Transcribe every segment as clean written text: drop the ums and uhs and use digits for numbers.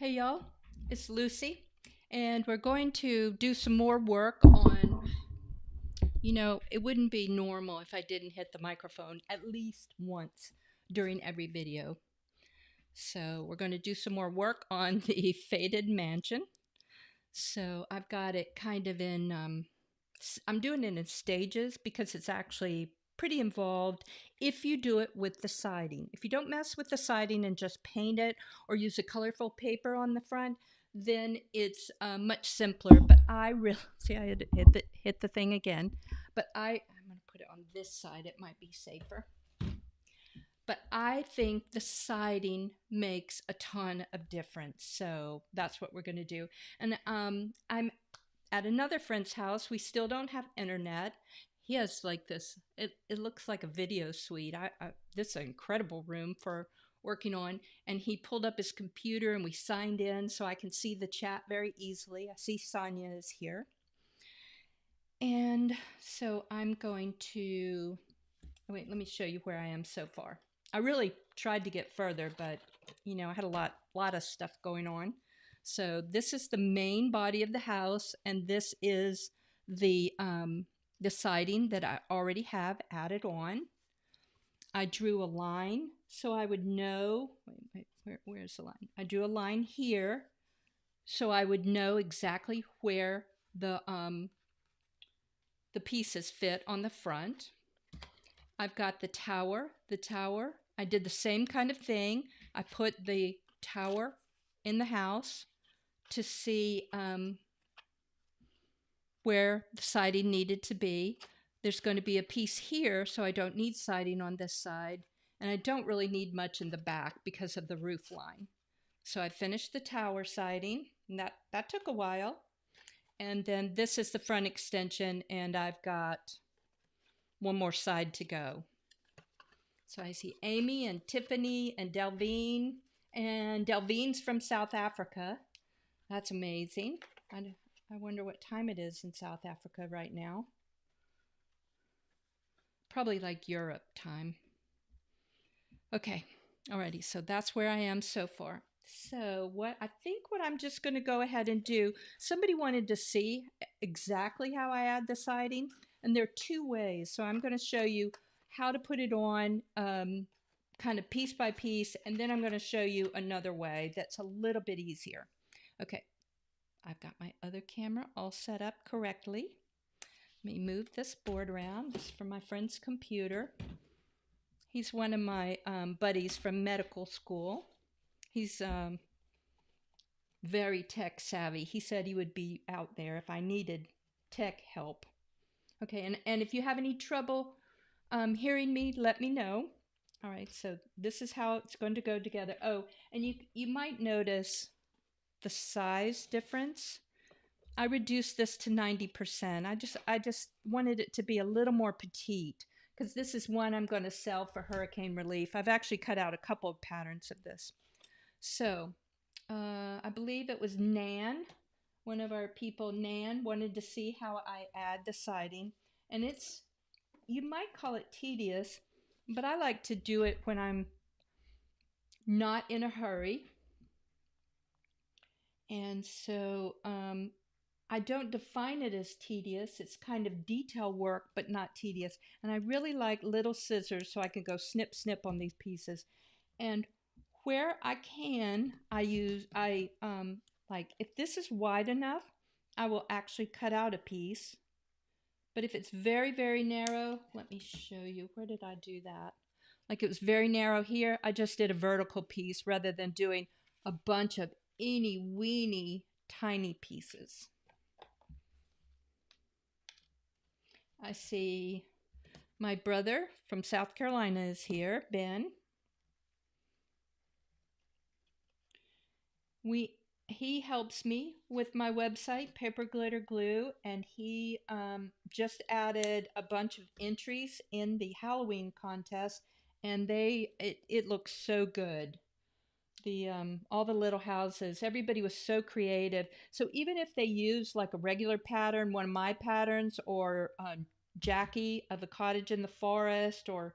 Hey y'all, it's Lucy, and we're going to do some more work on, it wouldn't be normal if I didn't hit the microphone at least once during every video. So we're going to do some more work on the faded mansion. So I've got it kind of I'm doing it in stages because it's actually pretty involved if you do it with the siding. If you don't mess with the siding and just paint it or use a colorful paper on the front, then it's much simpler. But I really, see, I had to hit the thing again. But I'm going to put it on this side. It might be safer. But I think the siding makes a ton of difference. So that's what we're going to do. And I'm at another friend's house. We still don't have internet. He has like this, it looks like a video suite. This is an incredible room for working on. And he pulled up his computer and we signed in so I can see the chat very easily. I see Sonia is here. And so I'm going to, wait, let me show you where I am so far. I really tried to get further, but I had a lot of stuff going on. So this is the main body of the house, and this is the siding that I already have added on. I drew a line so I would know. Where's the line? I drew a line here so I would know exactly where the pieces fit on the front. I've got the tower. I did the same kind of thing. I put the tower in the house to see where the siding needed to be. There's going to be a piece here, so I don't need siding on this side. And I don't really need much in the back because of the roof line. So I finished the tower siding, and that took a while. And then this is the front extension, and I've got one more side to go. So I see Amy and Tiffany and Delvine. And Delvine's from South Africa. That's amazing. I wonder what time it is in South Africa right now. Probably like Europe time. Okay, alrighty, so that's where I am so far. So what I'm just going to go ahead and do, somebody wanted to see exactly how I add the siding, and there are two ways. So I'm going to show you how to put it on kind of piece by piece, and then I'm going to show you another way that's a little bit easier. Okay, I've got my other camera all set up correctly. Let me move this board around. This is from my friend's computer. He's one of my buddies from medical school. He's very tech savvy. He said he would be out there if I needed tech help. Okay, and if you have any trouble hearing me, let me know. All right, so this is how it's going to go together. Oh, and you might notice the size difference. I reduced this to 90%. I just wanted it to be a little more petite because this is one I'm going to sell for hurricane relief. I've actually cut out a couple of patterns of this. So I believe it was Nan, one of our people, Nan, wanted to see how I add the siding. And you might call it tedious, but I like to do it when I'm not in a hurry. And so I don't define it as tedious. It's kind of detail work, but not tedious. And I really like little scissors so I can go snip, snip on these pieces. And where I can, like if this is wide enough, I will actually cut out a piece. But if it's very, very narrow, let me show you. Where did I do that? Like it was very narrow here. I just did a vertical piece rather than doing a bunch of eeny weeny tiny pieces. I see my brother from South Carolina is here, Ben. He helps me with my website, Paper Glitter Glue, and he just added a bunch of entries in the Halloween contest, and it looks so good. All the little houses, everybody was so creative. So even if they use like a regular pattern, one of my patterns, or Jackie of the Cottage in the Forest, or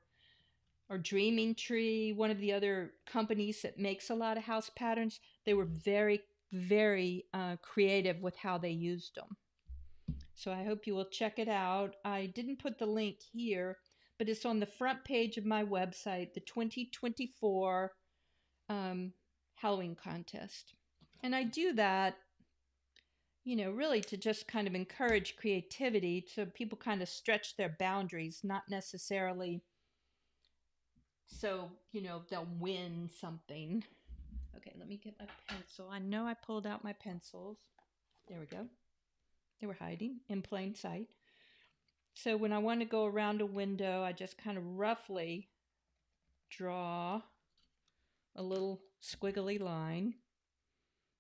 or Dreaming Tree, one of the other companies that makes a lot of house patterns. They were very, very creative with how they used them. So I hope you will check it out. I didn't put the link here, but it's on the front page of my website, the 2024 Halloween contest. And I do that, really to just kind of encourage creativity, so people kind of stretch their boundaries, not necessarily so, they'll win something. Okay, let me get my pencil. I know I pulled out my pencils. There we go. They were hiding in plain sight. So when I want to go around a window, I just kind of roughly draw a little squiggly line.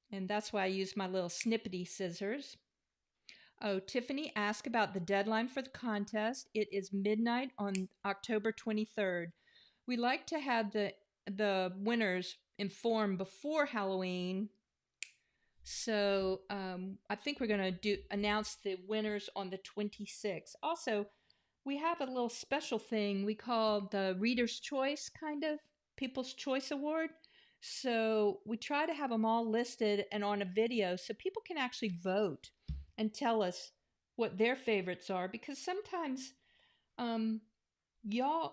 And that's why I use my little snippety scissors. Oh, Tiffany asked about the deadline for the contest. It is midnight on October 23rd. We like to have the winners informed before Halloween. So I think we're going to announce the winners on the 26th. Also, we have a little special thing we call the Reader's Choice, kind of People's Choice Award. So we try to have them all listed and on a video so people can actually vote and tell us what their favorites are, because sometimes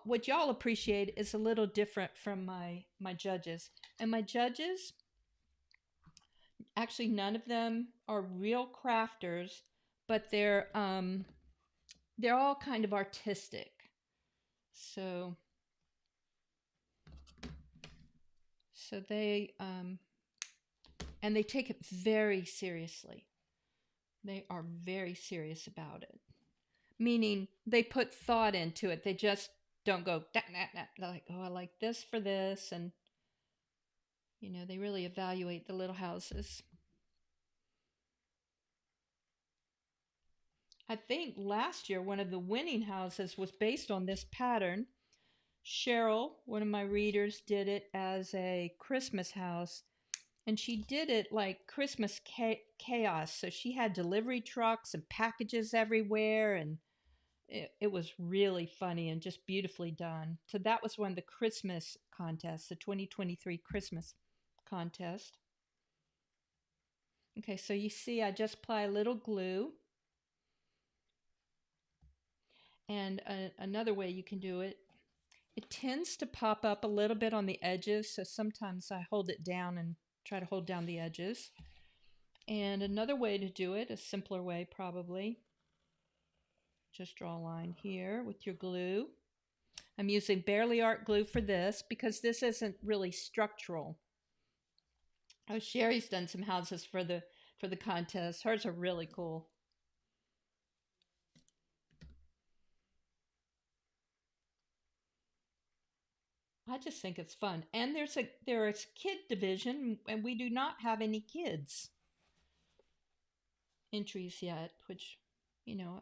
what y'all appreciate is a little different from my judges. And my judges, actually none of them are real crafters, but they're all kind of artistic. So they and they take it very seriously. They are very serious about it. Meaning they put thought into it. They just don't go nah, nah, nah. They're like, oh, I like this for this, and they really evaluate the little houses. I think last year one of the winning houses was based on this pattern. Cheryl, one of my readers, did it as a Christmas house, and she did it like Christmas chaos. So she had delivery trucks and packages everywhere, and it was really funny and just beautifully done. So that was one of the Christmas contests, the 2023 Christmas contest. Okay, so you see I just apply a little glue. And another way you can do it, it tends to pop up a little bit on the edges, so sometimes I hold it down and try to hold down the edges. And another way to do it, a simpler way probably, just draw a line here with your glue. I'm using Barely Art glue for this because this isn't really structural. Oh, Sherry's done some houses for the contest. Hers are really cool. I just think it's fun. And there's a kid division, and we do not have any kids entries yet, which,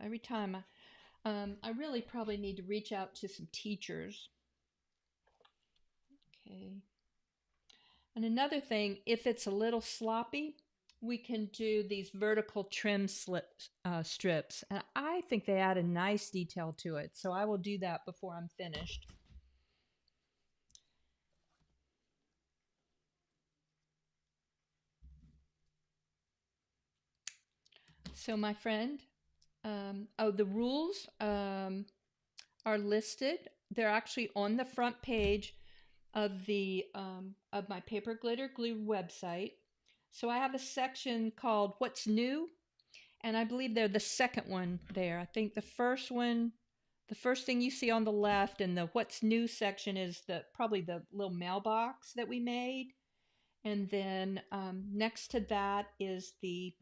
every time I really probably need to reach out to some teachers. Okay. And another thing, if it's a little sloppy, we can do these vertical trim strips. And I think they add a nice detail to it. So I will do that before I'm finished. So my friend, the rules are listed. They're actually on the front page of the of my paper glitter glue website. So I have a section called What's New, and I believe they're the second one there. I think the first thing you see on the left in the What's New section is probably the little mailbox that we made, and then next to that is the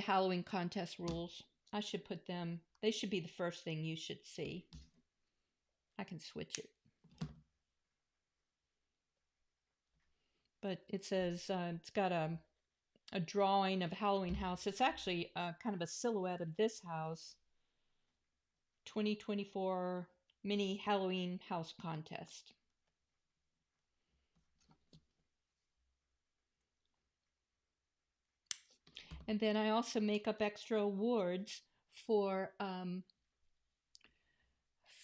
Halloween contest rules. I should put them. They should be the first thing you should see. I can switch it. But it says it's got a drawing of a Halloween house. It's actually kind of a silhouette of this house. 2024 mini Halloween house contest. And then I also make up extra awards for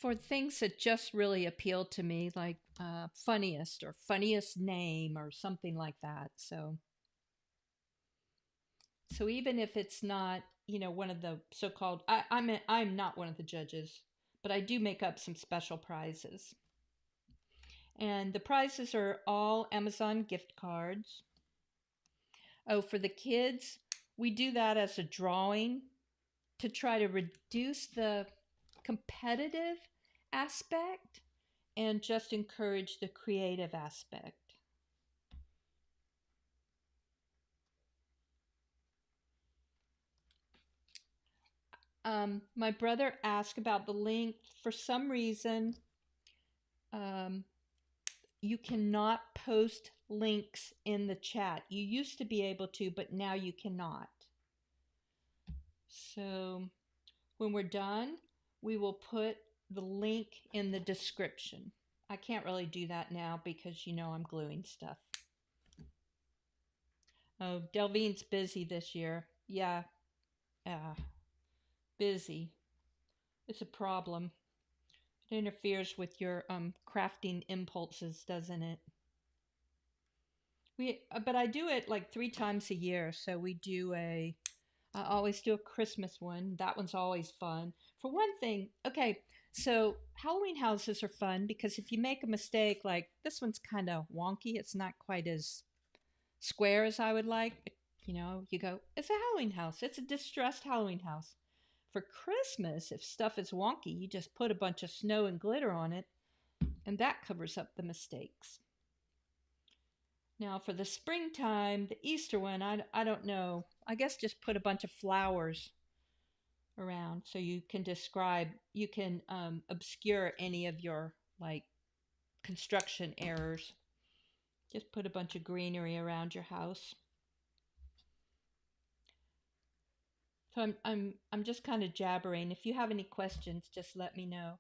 for things that just really appeal to me, like funniest or funniest name or something like that. So even if it's not, one of the so-called, I'm not one of the judges, but I do make up some special prizes. And the prizes are all Amazon gift cards. Oh, for the kids, we do that as a drawing to try to reduce the competitive aspect and just encourage the creative aspect. My brother asked about the link. For some reason, um, you cannot post links in the chat. You used to be able to, but now you cannot. So when we're done, we will put the link in the description. I can't really do that now because I'm gluing stuff. Oh, Delvine's busy this year. Yeah, busy. It's a problem. It interferes with your crafting impulses, doesn't it? But I do it like 3 times a year. So I always do a Christmas one. That one's always fun. For one thing, okay, so Halloween houses are fun because if you make a mistake, like this one's kind of wonky, it's not quite as square as I would like. You go, it's a Halloween house. It's a distressed Halloween house. For Christmas, if stuff is wonky, you just put a bunch of snow and glitter on it, and that covers up the mistakes. Now, for the springtime, the Easter one, I don't know. I guess just put a bunch of flowers around so you can obscure any of your like construction errors. Just put a bunch of greenery around your house. So I'm just kind of jabbering. If you have any questions, just let me know.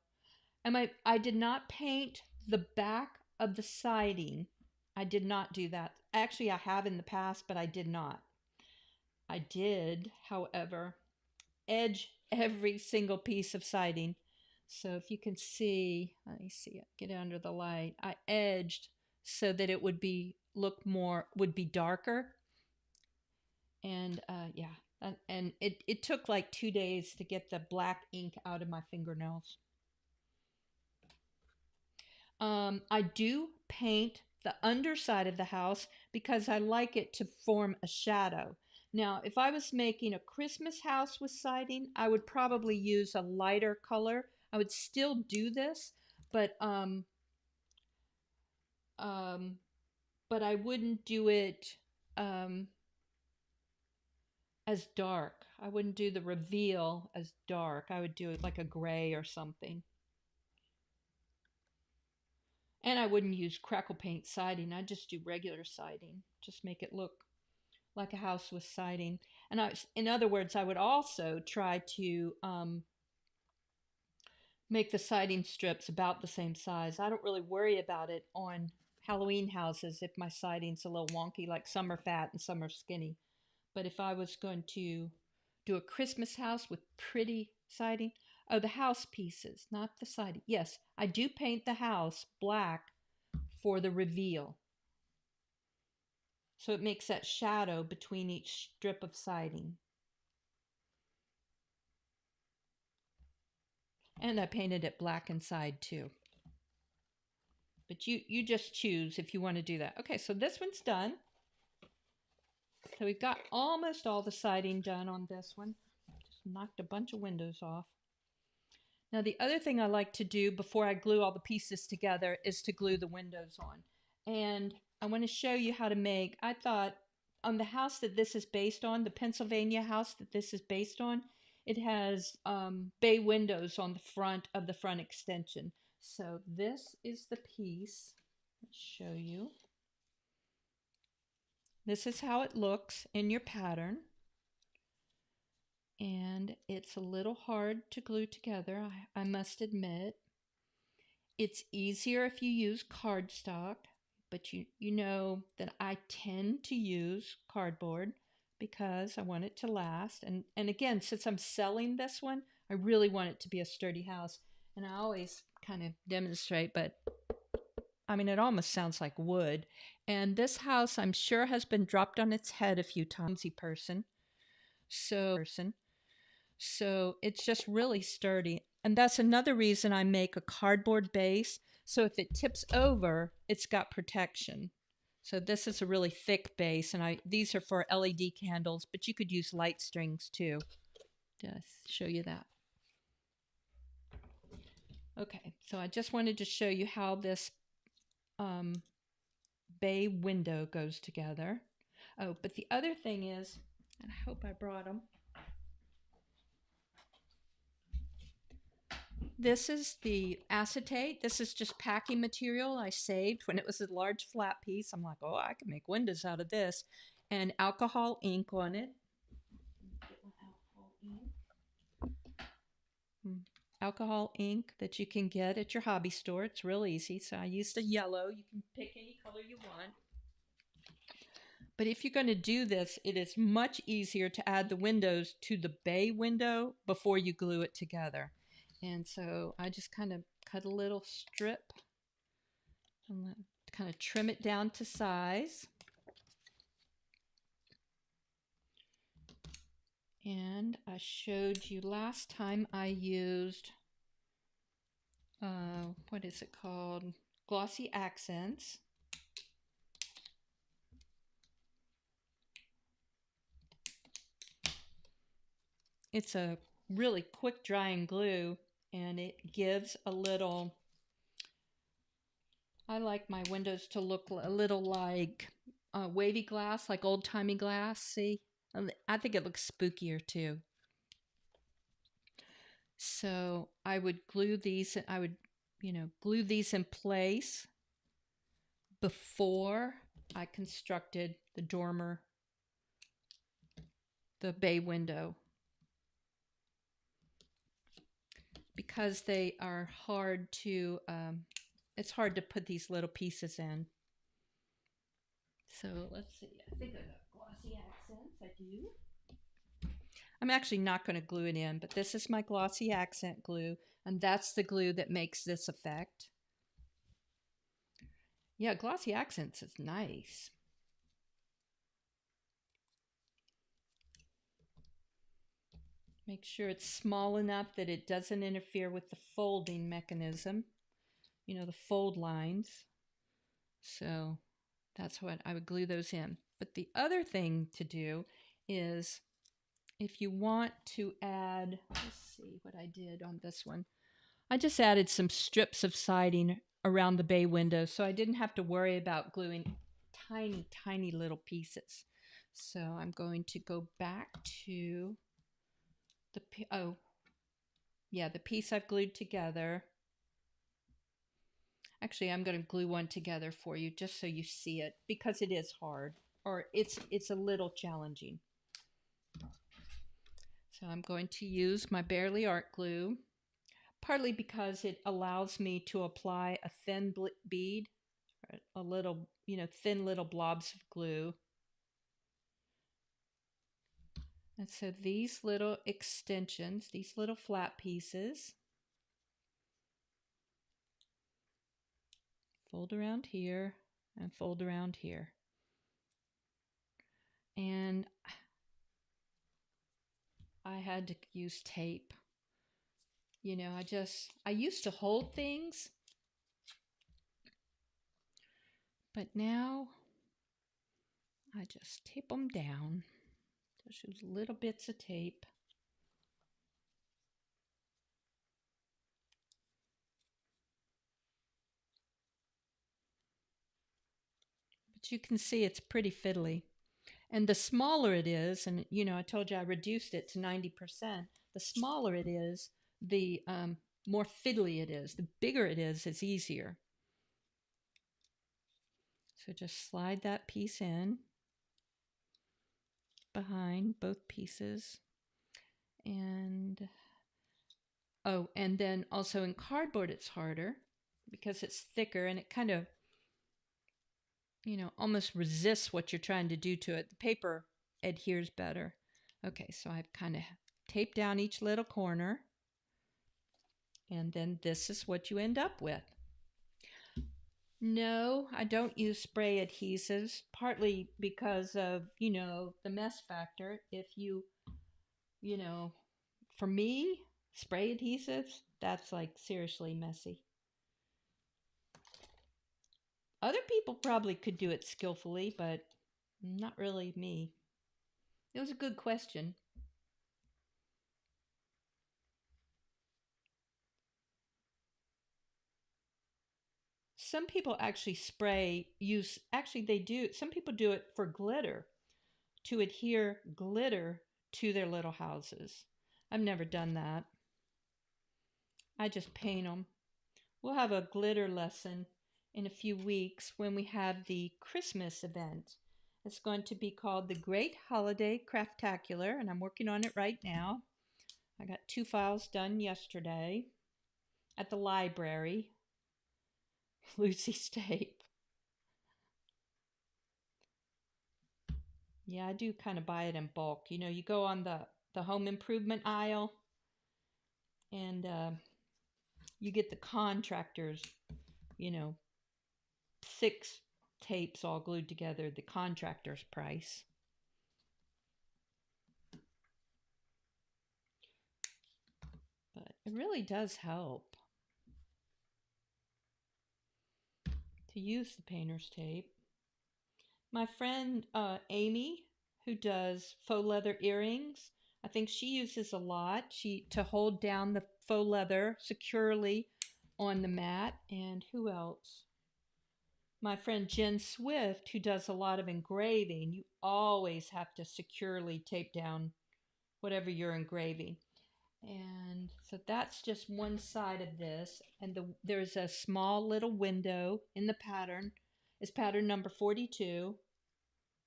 I did not paint the back of the siding. I did not do that. Actually, I have in the past, but I did not. I did, however, edge every single piece of siding. So if you can see, let me see it, get under the light. I edged so that it would be darker. And yeah, and it took like 2 days to get the black ink out of my fingernails. I do paint the underside of the house because I like it to form a shadow. Now, if I was making a Christmas house with siding, I would probably use a lighter color. I would still do this, but um, but I wouldn't do it as dark. I wouldn't do the reveal as dark. I would do it like a gray or something. And I wouldn't use crackle paint siding. I'd just do regular siding. Just make it look like a house with siding. And in other words, I would also try to make the siding strips about the same size. I don't really worry about it on Halloween houses if my siding's a little wonky, like some are fat and some are skinny. But if I was going to do a Christmas house with pretty siding, oh, the house pieces, not the siding. Yes, I do paint the house black for the reveal. So it makes that shadow between each strip of siding. And I painted it black inside too. But you just choose if you want to do that. Okay, so this one's done. So we've got almost all the siding done on this one. Just knocked a bunch of windows off. Now the other thing I like to do before I glue all the pieces together is to glue the windows on. And I want to show you how to make, I thought on the house that this is based on, the Pennsylvania house that this is based on, it has bay windows on the front of the front extension. So this is the piece. Let's show you. This is how it looks in your pattern. And it's a little hard to glue together, I must admit. It's easier if you use cardstock, but you know that I tend to use cardboard because I want it to last. And again, since I'm selling this one, I really want it to be a sturdy house. And I always kind of demonstrate, but I mean, it almost sounds like wood. And this house, I'm sure, has been dropped on its head a few times. Person. So it's just really sturdy. And that's another reason I make a cardboard base. So if it tips over, it's got protection. So this is a really thick base, and these are for LED candles, but you could use light strings too. Just show you that. Okay, so I just wanted to show you how this bay window goes together. Oh, but the other thing is, and I hope I brought them. This is the acetate. This is just packing material I saved when it was a large flat piece. I'm like, oh, I can make windows out of this. And alcohol ink on it. Alcohol ink that you can get at your hobby store. It's real easy. So I used a yellow. You can pick any color you want. But if you're going to do this, it is much easier to add the windows to the bay window before you glue it together. And so I just kind of cut a little strip and kind of trim it down to size. And I showed you last time I used, what is it called? Glossy Accents. It's a really quick drying glue, and it gives a little, I like my windows to look a little like wavy glass, like old-timey glass. See? I think it looks spookier too. So I would glue these, glue these in place before I constructed the dormer, the bay window, because they are hard to, it's hard to put these little pieces in. So let's see, I think I got glossy accents, I do. I'm actually not going to glue it in, but this is my glossy accent glue, and that's the glue that makes this effect. Yeah, glossy accents is nice. Make sure it's small enough that it doesn't interfere with the folding mechanism, the fold lines. So that's what I would glue those in. But the other thing to do is, if you want to add, let's see what I did on this one. I just added some strips of siding around the bay window, so I didn't have to worry about gluing tiny, tiny little pieces. So I'm going to go back to the piece I've glued together. Actually, I'm going to glue one together for you just so you see it, because it is hard, or it's a little challenging. So I'm going to use my Barely Art glue, partly because it allows me to apply a thin bead, a little, thin little blobs of glue. And so these little extensions, these little flat pieces, fold around here and fold around here. And I had to use tape. I used to hold things, but now I just tape them down. Just use little bits of tape. But you can see it's pretty fiddly. And the smaller it is, and I told you I reduced it to 90%, the smaller it is, the more fiddly it is. The bigger it is, it's easier. So just slide that piece in behind both pieces. And then also in cardboard it's harder because it's thicker, and it kind of almost resists what you're trying to do to it. The paper adheres better. Okay, so I've kind of taped down each little corner. And then this is what you end up with. No, I don't use spray adhesives, partly because of, the mess factor. If you know, for me, spray adhesives, that's like seriously messy. Other people probably could do it skillfully, but not really me. It was a good question. Some people actually actually, they do, some people do it for glitter, to adhere glitter to their little houses. I've never done that. I just paint them. We'll have a glitter lesson in a few weeks when we have the Christmas event. It's going to be called the Great Holiday Craftacular, and I'm working on it right now. I got 2 files done yesterday at the library. Lucy's tape. Yeah, I do kind of buy it in bulk. You go on the home improvement aisle and you get the contractors, you know, 6 tapes all glued together, the contractor's price. But it really does help to use the painter's tape. My friend Amy, who does faux leather earrings, I think she uses a lot to hold down the faux leather securely on the mat. And who else? My friend Jen Swift, who does a lot of engraving. You always have to securely tape down whatever you're engraving. And so that's just one side of this. And there's a small little window in the pattern. It's pattern number 42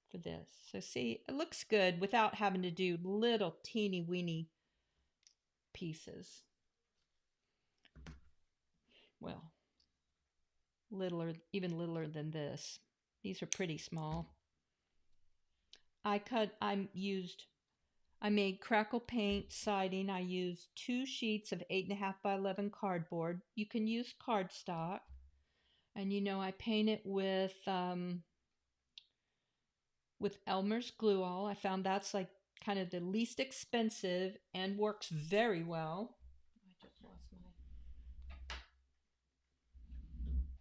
for this. So see, it looks good without having to do little teeny weeny pieces. Well, littler, even littler than this. These are pretty small. I made Crackle paint siding. I used 2 sheets of 8.5 by 11 cardboard. You can use cardstock. And I paint it with Elmer's glue all. I found that's like kind of the least expensive and works very well. I just lost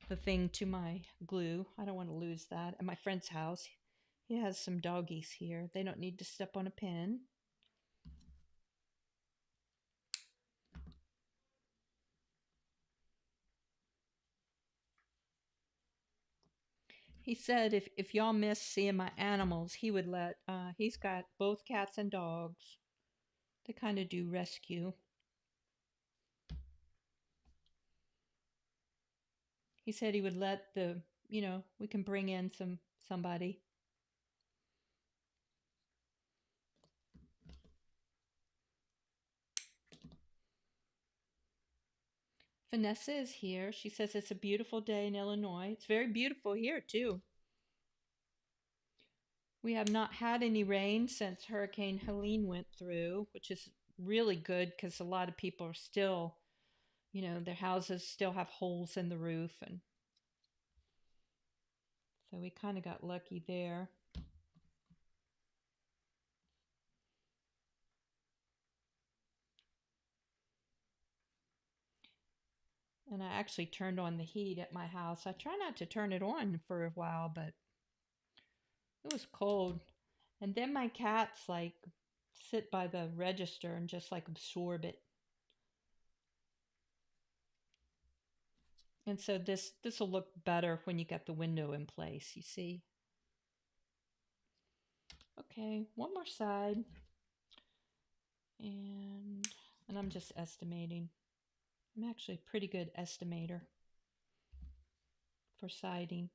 the thing to my glue. I don't want to lose that. At my friend's house, he has some doggies here. They don't need to step on a pin. He said if y'all miss seeing my animals, he's got both cats and dogs. They kind of do rescue. He said he would let we can bring in somebody. Vanessa is here. She says it's a beautiful day in Illinois. It's very beautiful here, too. We have not had any rain since Hurricane Helene went through, which is really good because a lot of people are still, their houses still have holes in the roof. And so we kind of got lucky there. And I actually turned on the heat at my house. I try not to turn it on for a while, but it was cold. And then my cats like sit by the register and just like absorb it. And so this will look better when you get the window in place, you see. Okay, one more side. And I'm just estimating. I'm actually a pretty good estimator for siding.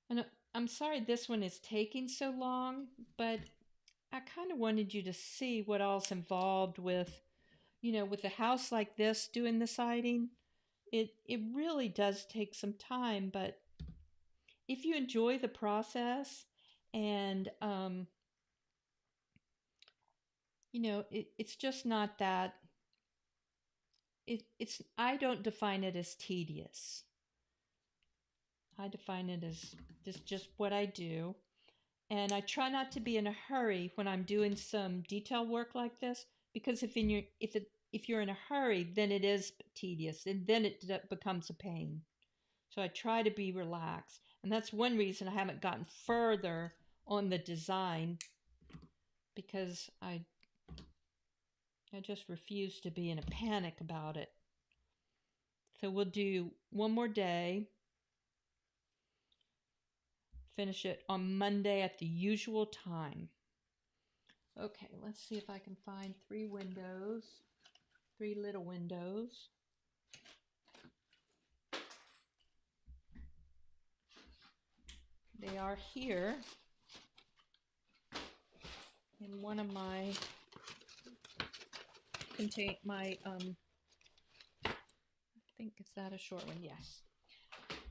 And I'm sorry this one is taking so long, but I kind of wanted you to see what all's involved with, with a house like this doing the siding. It really does take some time, but if you enjoy the process And it's just not that. It's I don't define it as tedious. I define it as just what I do. And I try not to be in a hurry when I'm doing some detail work like this, because if you're in a hurry, then it is tedious, and then it becomes a pain. So I try to be relaxed, and that's one reason I haven't gotten further on the design, because I just refuse to be in a panic about it. So we'll do one more day, finish it on Monday at the usual time. Okay, let's see if I can find 3 windows, 3 little windows. They are here in one of my I think, is that a short one? Yes.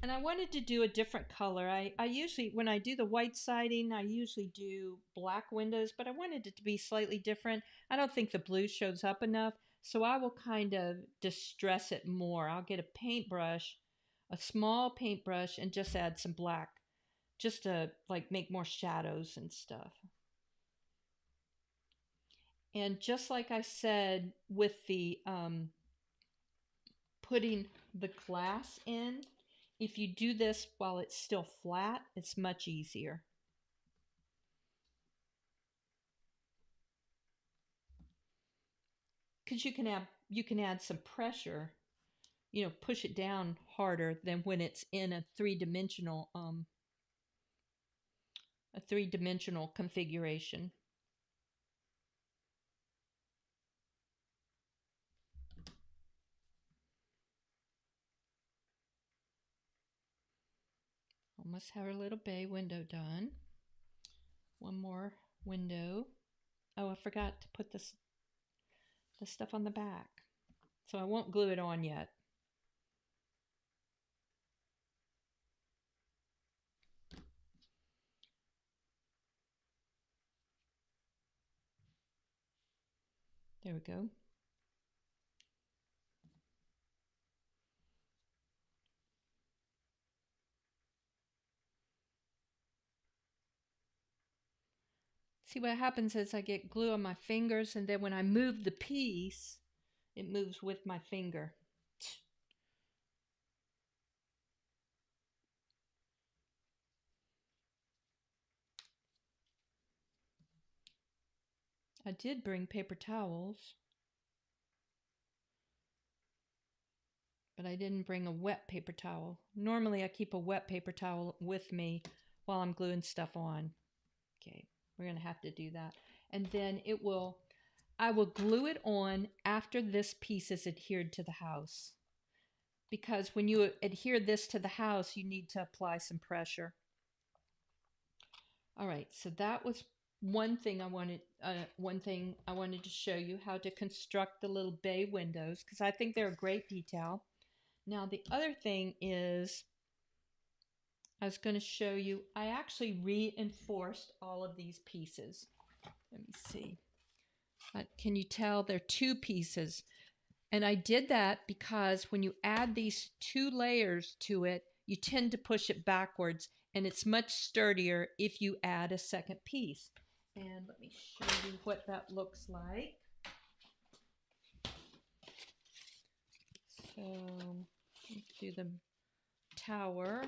And I wanted to do a different color. I usually, when I do the white siding, I usually do black windows, but I wanted it to be slightly different. I don't think the blue shows up enough, so I will kind of distress it more. I'll get a paintbrush, a small paintbrush, and just add some black, just to like make more shadows and stuff. And just like I said with the putting the glass in, if you do this while it's still flat, it's much easier. Because you can add some pressure, push it down harder than when it's in a three-dimensional configuration. Almost have our little bay window done. One more window. Oh, I forgot to put this stuff on the back, so I won't glue it on yet. There we go. See, what happens is I get glue on my fingers, and then when I move the piece, it moves with my finger. I did bring paper towels, but I didn't bring a wet paper towel. Normally I keep a wet paper towel with me while I'm gluing stuff on. Okay, we're going to have to do that. And then I will glue it on after this piece is adhered to the house. Because when you adhere this to the house, you need to apply some pressure. All right, so that was one thing I wanted to show you, how to construct the little bay windows, because I think they're a great detail. Now the other thing is, I was going to show you, I actually reinforced all of these pieces. Let me see. Can you tell they're 2 pieces? And I did that because when you add these 2 layers to it, you tend to push it backwards, and it's much sturdier if you add a second piece. And let me show you what that looks like. So let's do the tower.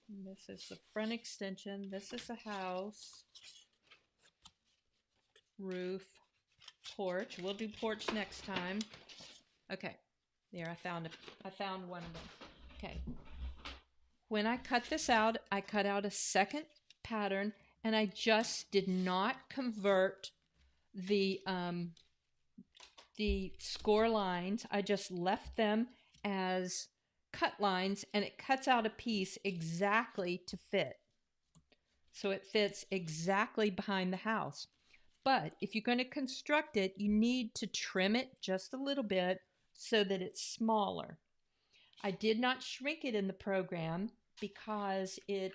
And this is the front extension. This is the house, roof, porch. We'll do porch next time. Okay, there, I found one of them. Okay. When I cut this out, I cut out a second pattern, and I just did not convert the score lines. I just left them as cut lines, and it cuts out a piece exactly to fit. So it fits exactly behind the house. But if you're going to construct it, you need to trim it just a little bit so that it's smaller. I did not shrink it in the program because it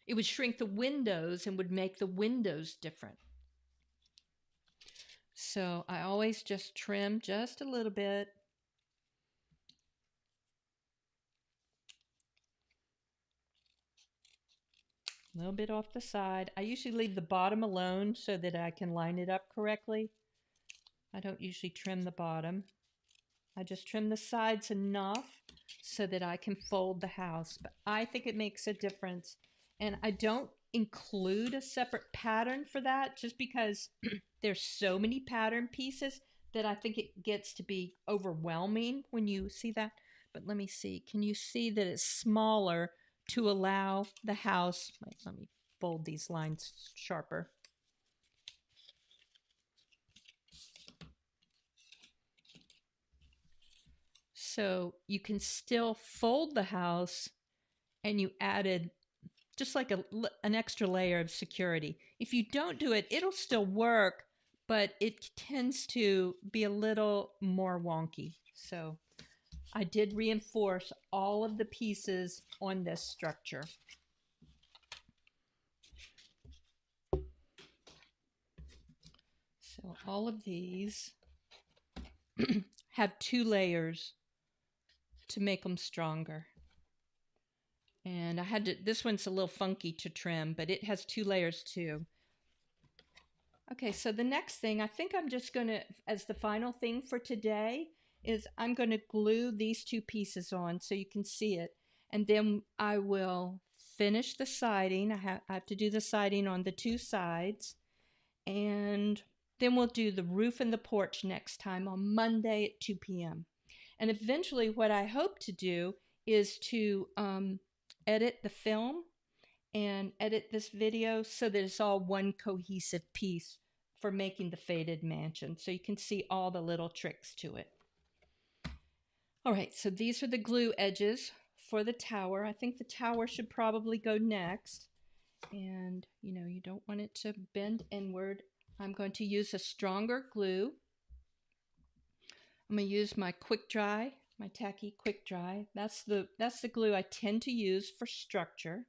would shrink the windows and would make the windows different. So I always just trim just a little bit. A little bit off the side. I usually leave the bottom alone so that I can line it up correctly. I don't usually trim the bottom. I just trim the sides enough so that I can fold the house. But I think it makes a difference. And I don't include a separate pattern for that just because there's so many pattern pieces that I think it gets to be overwhelming when you see that. But let me see. Can you see that it's smaller to allow the house? Wait, let me fold these lines sharper. So you can still fold the house and you added just like an extra layer of security. If you don't do it, it'll still work, but it tends to be a little more wonky. So I did reinforce all of the pieces on this structure. So all of these have 2 layers to make them stronger. And I had to, this one's a little funky to trim, but it has 2 layers too. Okay, so the next thing, I think I'm just going to, as the final thing for today, is I'm going to glue these 2 pieces on so you can see it. And then I will finish the siding. I have to do the siding on the 2 sides. And then we'll do the roof and the porch next time on Monday at 2 p.m. And eventually what I hope to do is to edit the film and edit this video so that it's all one cohesive piece for making the faded mansion. So you can see all the little tricks to it. All right, so these are the glue edges for the tower. I think the tower should probably go next. And you don't want it to bend inward. I'm going to use a stronger glue. I'm going to use my quick dry, my tacky quick dry. That's the glue I tend to use for structure.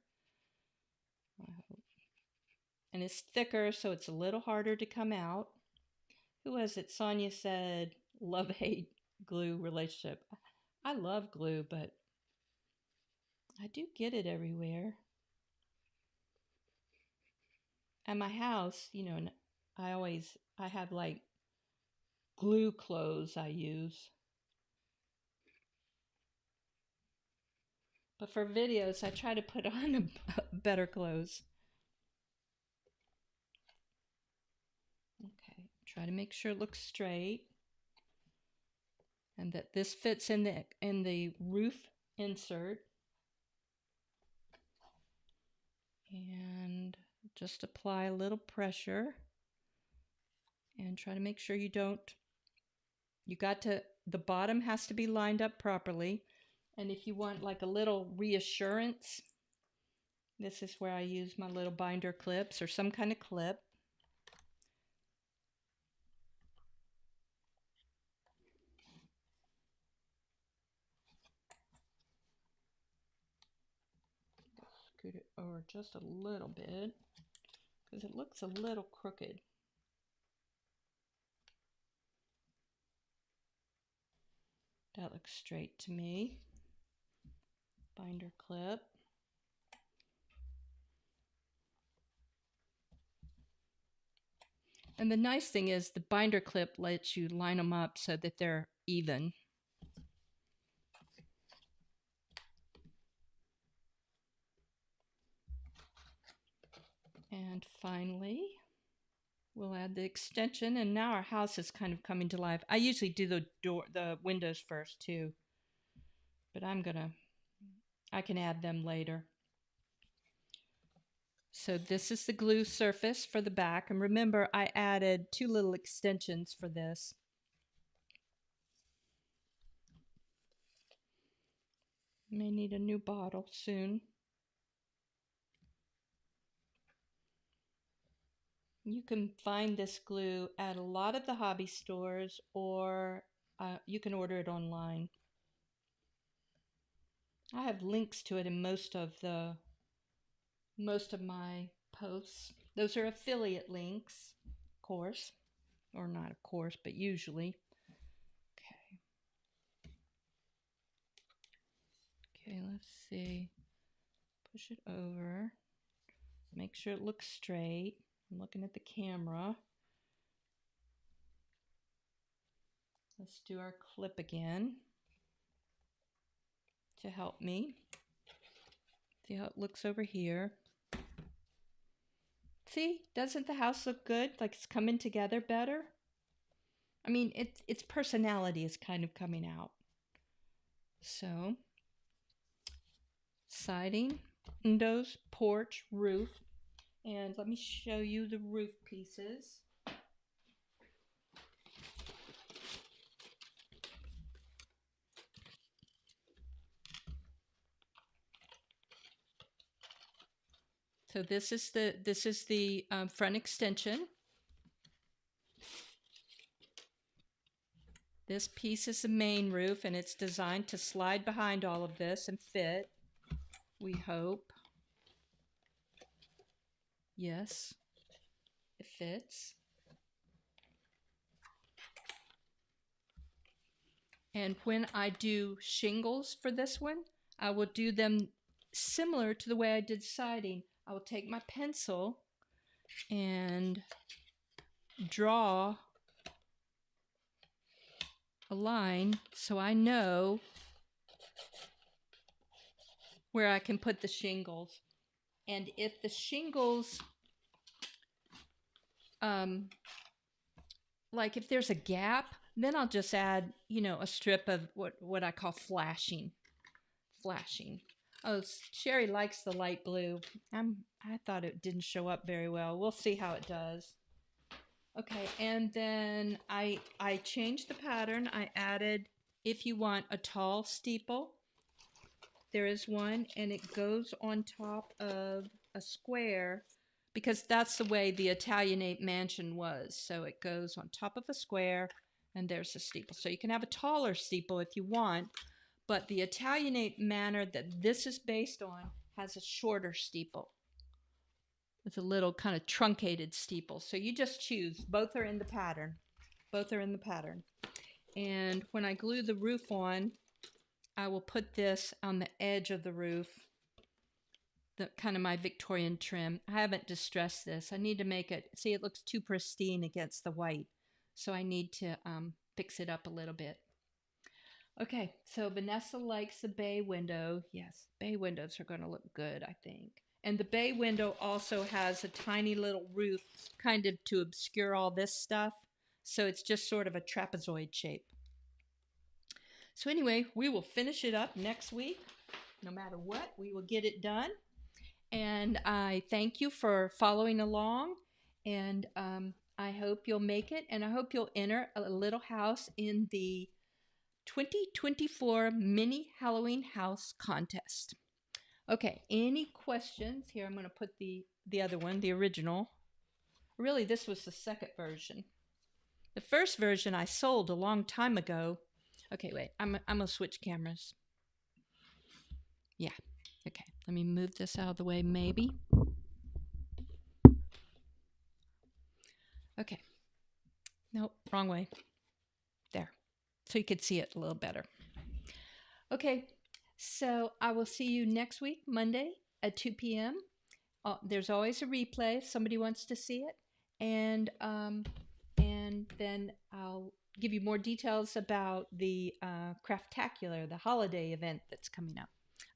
And it's thicker, so it's a little harder to come out. Who was it? Sonia said, love-hate glue relationship. I love glue, but I do get it everywhere. At my house, I have like glue clothes I use. But for videos, I try to put on better clothes. Okay, try to make sure it looks straight. And that this fits in the roof insert. And just apply a little pressure. And try to make sure the bottom has to be lined up properly. And if you want like a little reassurance, this is where I use my little binder clips or some kind of clip. Scoot it over just a little bit because it looks a little crooked. That looks straight to me. Binder clip. And the nice thing is the binder clip lets you line them up so that they're even. And finally, we'll add the extension, and now our house is kind of coming to life. I usually do the windows first too, but I can add them later. So this is the glue surface for the back, and remember I added 2 little extensions for this. May need a new bottle soon. You can find this glue at a lot of the hobby stores, or you can order it online. I have links to it in most of my posts. Those are affiliate links, of course, or not of course, but usually. Okay. Okay, let's see. Push it over. Make sure it looks straight. I'm looking at the camera. Let's do our clip again to help me. See how it looks over here. See, doesn't the house look good? Like it's coming together better? I mean, its personality is kind of coming out. So, siding, windows, porch, roof. And let me show you the roof pieces. So this is the front extension. This piece is the main roof, and it's designed to slide behind all of this and fit, we hope. Yes, it fits. And when I do shingles for this one, I will do them similar to the way I did siding. I will take my pencil and draw a line so I know where I can put the shingles. And if the shingles, like if there's a gap, then I'll just add, a strip of what I call flashing. Oh, Sherry likes the light blue. I thought it didn't show up very well. We'll see how it does. Okay, and then I changed the pattern. I added, if you want a tall steeple, there is one, and it goes on top of a square because that's the way the Italianate mansion was. So it goes on top of a square, and there's a steeple. So you can have a taller steeple if you want, but the Italianate manor that this is based on has a shorter steeple. It's a little kind of truncated steeple. So you just choose. Both are in the pattern. And when I glue the roof on, I will put this on the edge of the roof, the kind of my Victorian trim. I haven't distressed this. I need to make it, see, it looks too pristine against the white. So I need to fix it up a little bit. Okay, so Vanessa likes the bay window. Yes, bay windows are going to look good, I think. And the bay window also has a tiny little roof kind of to obscure all this stuff. So it's just sort of a trapezoid shape. So anyway, we will finish it up next week. No matter what, we will get it done. And I thank you for following along. And I hope you'll make it. And I hope you'll enter a little house in the 2024 Mini Halloween House Contest. Okay, any questions? Here, I'm going to put the other one, the original. Really, this was the second version. The first version I sold a long time ago. Okay, wait, I'm going to switch cameras. Yeah, okay, let me move this out of the way, maybe. Okay. Nope, wrong way. There, so you could see it a little better. Okay, so I will see you next week, Monday at 2 p.m. There's always a replay if somebody wants to see it. And then I'll give you more details about the Craftacular, the holiday event that's coming up.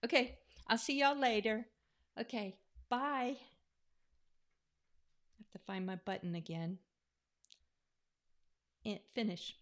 Okay, I'll see y'all later. Okay, bye. I have to find my button again. And finish.